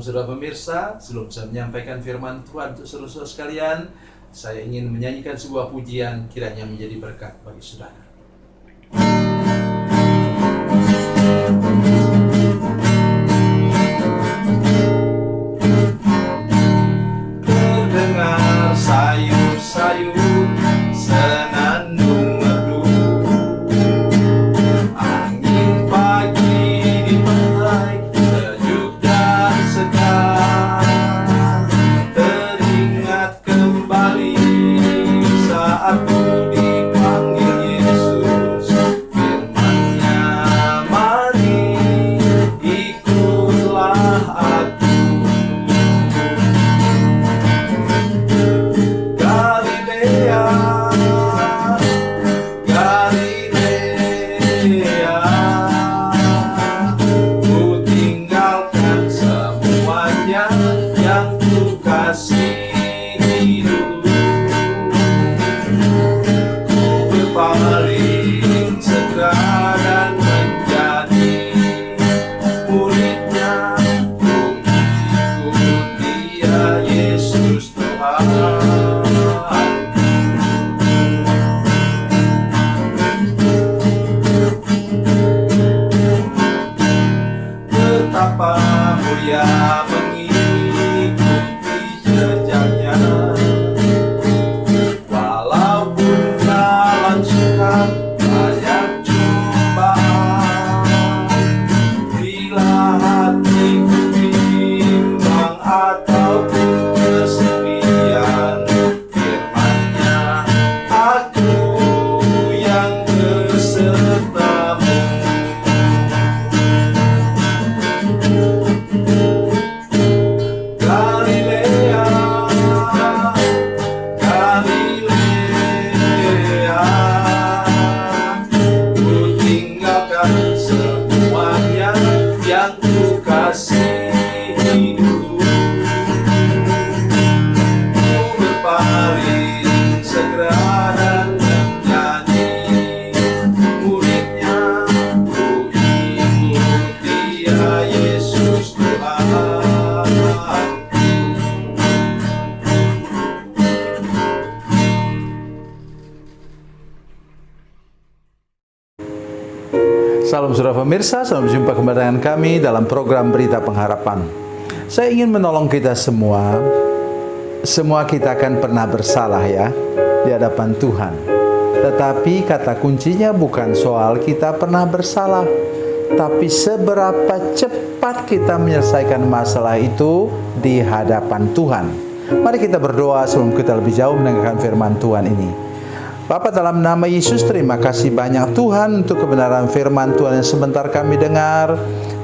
Salam saudara pemirsa, sebelum saya menyampaikan firman Tuhan untuk saudara sekalian, saya ingin menyanyikan sebuah pujian kiranya menjadi berkat bagi saudara. Terdengar sayup-sayup senandung merdu, angin pagi di pantai sejuk dan segar. Teringat kembali saat ku dipanggil Yesus, firman-Nya, mari ikutlah aku. Galilea, Galilea, ku tinggalkan semuanya yang ku kasihi dulu. Ku berpaling segera dan menjadi murid-Nya. Ku ikut Dia, Yesus Tuhan. Betapa mulia mengikuti jejaknya, walaupun dalam suka banyak cobaan. Bila hatiku bimbang ataupun kesepian, firman-Nya, aku yang besertamu. Galilea, Galilea, ku tinggalkan semuanya yang ku kasihi dulu. Ku berpaling segera dan menjadi murid-Nya. Ku ikut Dia, Yesus Tuhan. Salam saudara pemirsa, selamat berjumpa kembali dengan kami dalam program Berita Pengharapan. Saya ingin menolong kita semua. Semua kita akan pernah bersalah ya di hadapan Tuhan. Tetapi kata kuncinya bukan soal kita pernah bersalah, tapi seberapa cepat kita menyelesaikan masalah itu di hadapan Tuhan. Mari kita berdoa sebelum kita lebih jauh mendengarkan firman Tuhan ini. Bapa, dalam nama Yesus, terima kasih banyak Tuhan untuk kebenaran firman Tuhan yang sebentar kami dengar.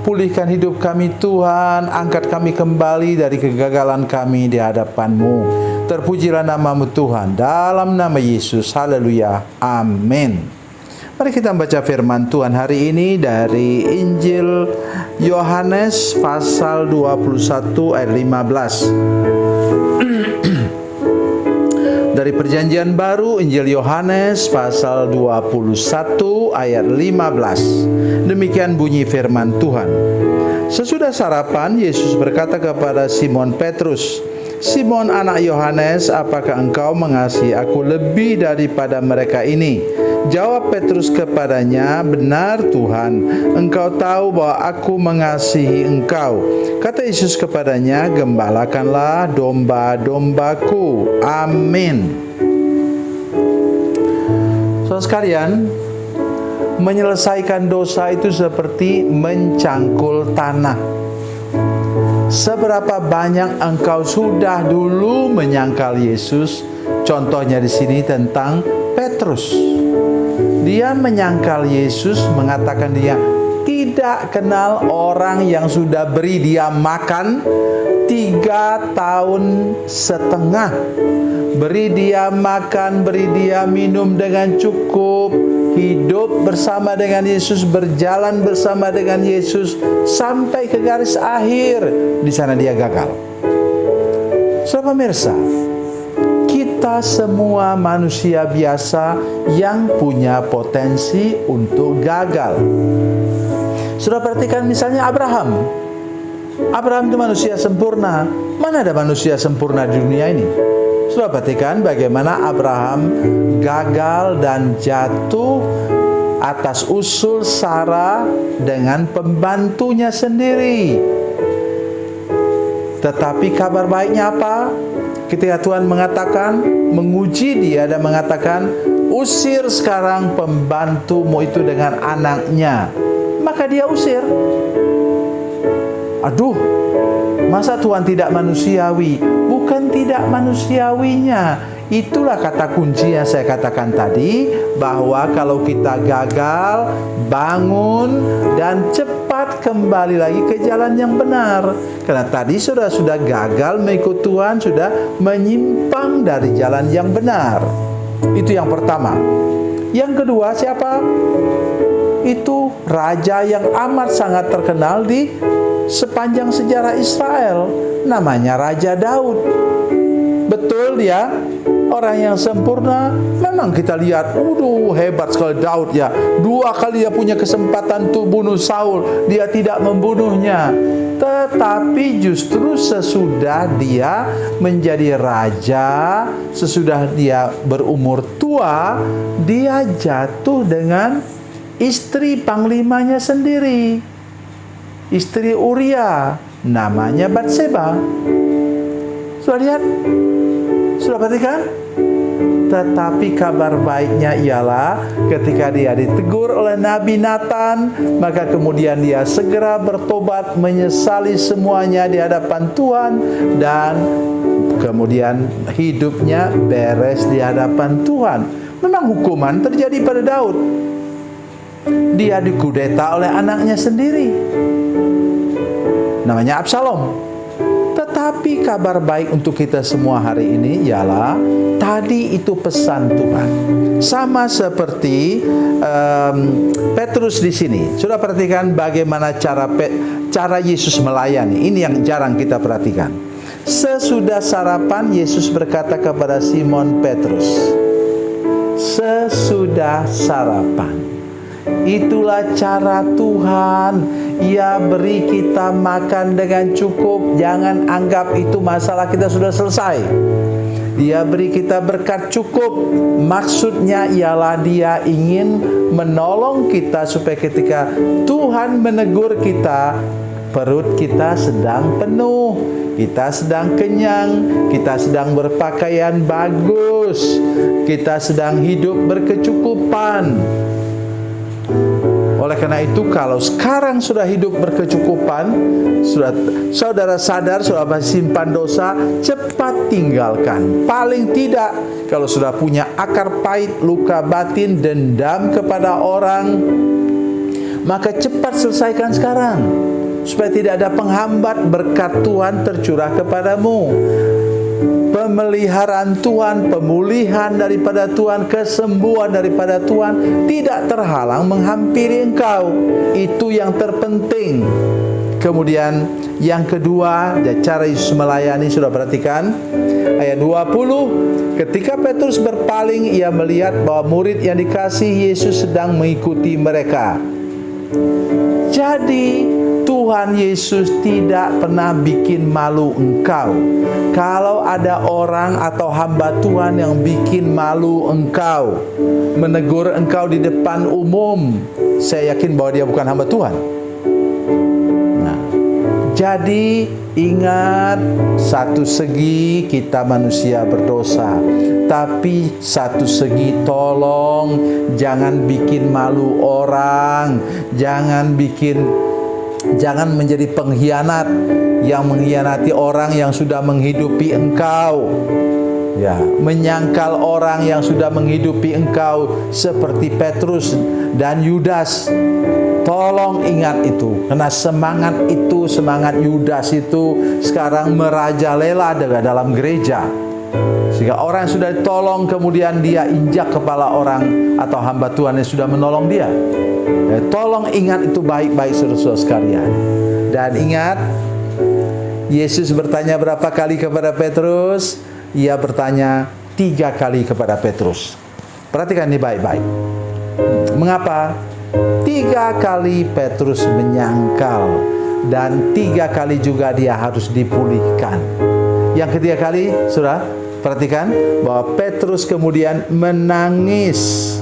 Pulihkan hidup kami Tuhan, angkat kami kembali dari kegagalan kami di hadapan-Mu. Terpujilah nama-Mu Tuhan, dalam nama Yesus, haleluya, amin. Mari kita baca firman Tuhan hari ini dari Injil Yohanes pasal 21 ayat 15. Dari Perjanjian Baru, Injil Yohanes pasal 21 ayat 15. Demikian bunyi firman Tuhan. Sesudah sarapan, Yesus berkata kepada Simon Petrus, "Simon anak Yohanes, apakah engkau mengasihi aku lebih daripada mereka ini?" Jawab Petrus kepadanya, "Benar Tuhan, engkau tahu bahwa aku mengasihi engkau." Kata Yesus kepadanya, "Gembalakanlah domba-dombaku." Amin. Saudara sekalian, menyelesaikan dosa itu seperti mencangkul tanah. Seberapa banyak engkau sudah dulu menyangkal Yesus? Contohnya di sini tentang Petrus. Dia menyangkal Yesus, mengatakan dia tidak kenal orang yang sudah beri dia makan 3 tahun setengah. Beri dia makan, beri dia minum dengan cukup, hidup bersama dengan Yesus, berjalan bersama dengan Yesus sampai ke garis akhir. Di sana dia gagal. Saudara pemirsa, kita semua manusia biasa yang punya potensi untuk gagal. Sudah perhatikan misalnya Abraham. Abraham itu manusia sempurna. Mana ada manusia sempurna di dunia ini? Sudah perhatikan bagaimana Abraham gagal dan jatuh atas usul Sarah dengan pembantunya sendiri. Tetapi kabar baiknya apa? Ketika Tuhan mengatakan, menguji dia dan mengatakan, usir sekarang pembantumu itu dengan anaknya. Maka dia usir. Aduh, masa Tuhan tidak manusiawi? Bukan tidak manusiawinya. Itulah kata kunci yang saya katakan tadi, bahwa kalau kita gagal, bangun dan cepat kembali lagi ke jalan yang benar. Karena tadi sudah gagal mengikut Tuhan, sudah menyimpang dari jalan yang benar. Itu yang pertama. Yang kedua, siapa? Itu raja yang amat sangat terkenal di sepanjang sejarah Israel. Namanya Raja Daud. Betul dia orang yang sempurna. Memang kita lihat, hebat sekali Daud ya. 2 kali dia punya kesempatan untuk bunuh Saul, dia tidak membunuhnya. Tetapi justru sesudah dia menjadi raja, sesudah dia berumur tua, dia jatuh dengan istri panglimanya sendiri, istri Uria, namanya Batseba. Sudah lihat? Sudah perhatikan? Tetapi kabar baiknya ialah ketika dia ditegur oleh Nabi Nathan, maka kemudian dia segera bertobat, menyesali semuanya di hadapan Tuhan, dan kemudian hidupnya beres di hadapan Tuhan. Memang hukuman terjadi pada Daud. Dia dikudeta oleh anaknya sendiri, namanya Absalom. Tetapi kabar baik untuk kita semua hari ini ialah tadi itu pesan Tuhan. Sama seperti Petrus di sini. Sudah perhatikan bagaimana cara Yesus melayani. Ini yang jarang kita perhatikan. Sesudah sarapan, Yesus berkata kepada Simon Petrus, sesudah sarapan. Itulah cara Tuhan. Ia beri kita makan dengan cukup. Jangan anggap itu masalah kita sudah selesai. Dia beri kita berkat cukup. Maksudnya ialah dia ingin menolong kita supaya ketika Tuhan menegur kita, perut kita sedang penuh, kita sedang kenyang, kita sedang berpakaian bagus, kita sedang hidup berkecukupan. Oleh karena itu, kalau sekarang sudah hidup berkecukupan, sudah saudara sadar, sudah simpan dosa, cepat tinggalkan. Paling tidak, kalau sudah punya akar pahit, luka batin, dendam kepada orang, maka cepat selesaikan sekarang, supaya tidak ada penghambat berkat Tuhan tercurah kepadamu. Pemeliharaan Tuhan, pemulihan daripada Tuhan, kesembuhan daripada Tuhan tidak terhalang menghampiri engkau. Itu yang terpenting. Kemudian yang kedua, cara Yesus melayani, sudah perhatikan ayat 20. Ketika Petrus berpaling, ia melihat bahwa murid yang dikasihi Yesus sedang mengikuti mereka. Jadi Tuhan Yesus tidak pernah bikin malu engkau. Kalau ada orang atau hamba Tuhan yang bikin malu engkau, menegur engkau di depan umum, saya yakin bahwa dia bukan hamba Tuhan. Nah, jadi ingat, satu segi kita manusia berdosa, tapi satu segi tolong jangan bikin malu orang, jangan menjadi pengkhianat yang mengkhianati orang yang sudah menghidupi engkau. Ya, menyangkal orang yang sudah menghidupi engkau seperti Petrus dan Yudas. Tolong ingat itu, karena semangat Yudas itu sekarang merajalela dalam gereja. Sehingga orang yang sudah ditolong kemudian dia injak kepala orang atau hamba Tuhan yang sudah menolong dia. Ya, tolong ingat itu baik-baik saudara-saudara sekalian. Dan ingat, Yesus bertanya berapa kali kepada Petrus? Ia bertanya 3 kali kepada Petrus. Perhatikan ini baik-baik. Mengapa? 3 kali Petrus menyangkal dan 3 kali juga dia harus dipulihkan. Yang ketiga kali, saudara, perhatikan bahwa Petrus kemudian menangis.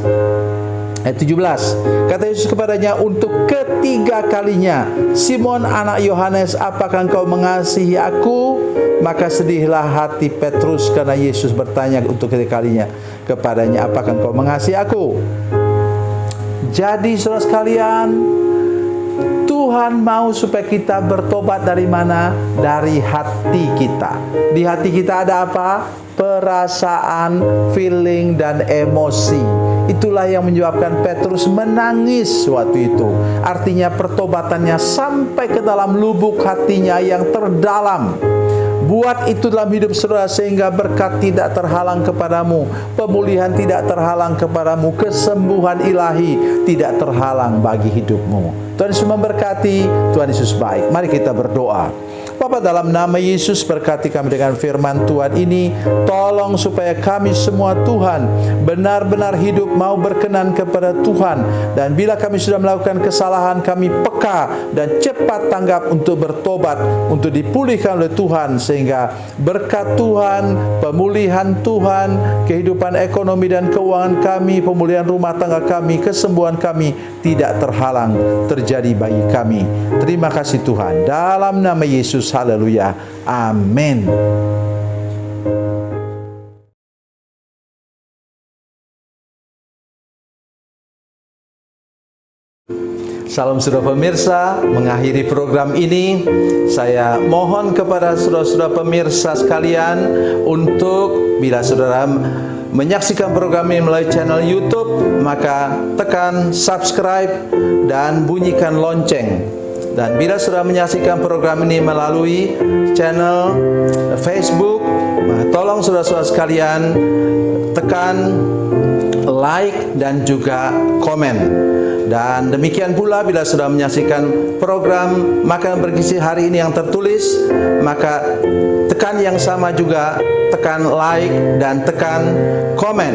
Ayat 17, kata Yesus kepadanya untuk ketiga kalinya, Simon anak Yohanes, apakah engkau mengasihi aku? Maka sedihlah hati Petrus karena Yesus bertanya untuk ketiga kalinya kepadanya, apakah engkau mengasihi aku? Jadi saudara sekalian, Tuhan mau supaya kita bertobat dari mana? Dari hati kita. Di hati kita ada apa? Perasaan, feeling, dan emosi. Itulah yang menyebabkan Petrus menangis waktu itu. Artinya pertobatannya sampai ke dalam lubuk hatinya yang terdalam. Buat itu dalam hidup saudara sehingga berkat tidak terhalang kepadamu, pemulihan tidak terhalang kepadamu, kesembuhan ilahi tidak terhalang bagi hidupmu. Tuhan Yesus memberkati, Tuhan Yesus baik. Mari kita berdoa. Bapa, dalam nama Yesus, berkati kami dengan firman Tuhan ini. Tolong supaya kami semua Tuhan benar-benar hidup mau berkenan kepada Tuhan. Dan bila kami sudah melakukan kesalahan, kami peka dan cepat tanggap untuk bertobat, untuk dipulihkan oleh Tuhan. Sehingga berkat Tuhan, pemulihan Tuhan, kehidupan ekonomi dan keuangan kami, pemulihan rumah tangga kami, kesembuhan kami tidak terhalang terjadi bagi kami. Terima kasih Tuhan. Dalam nama Yesus, haleluya. Amin. Salam saudara pemirsa, mengakhiri program ini saya mohon kepada saudara-saudara pemirsa sekalian untuk bila saudara menyaksikan program ini melalui channel YouTube, maka tekan subscribe dan bunyikan lonceng. Dan bila saudara menyaksikan program ini melalui channel Facebook, tolong saudara-saudara sekalian tekan like dan juga komen. Dan demikian pula bila sudah menyaksikan program Makanan Bergizi hari ini yang tertulis, maka tekan yang sama juga, tekan like dan tekan komen.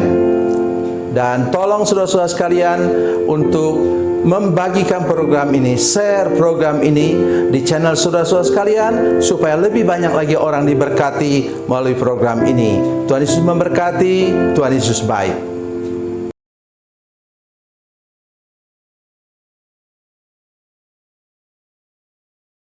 Dan tolong saudara-saudara sekalian untuk membagikan program ini, share program ini di channel saudara-saudara sekalian, supaya lebih banyak lagi orang diberkati melalui program ini. Tuhan Yesus memberkati, Tuhan Yesus baik.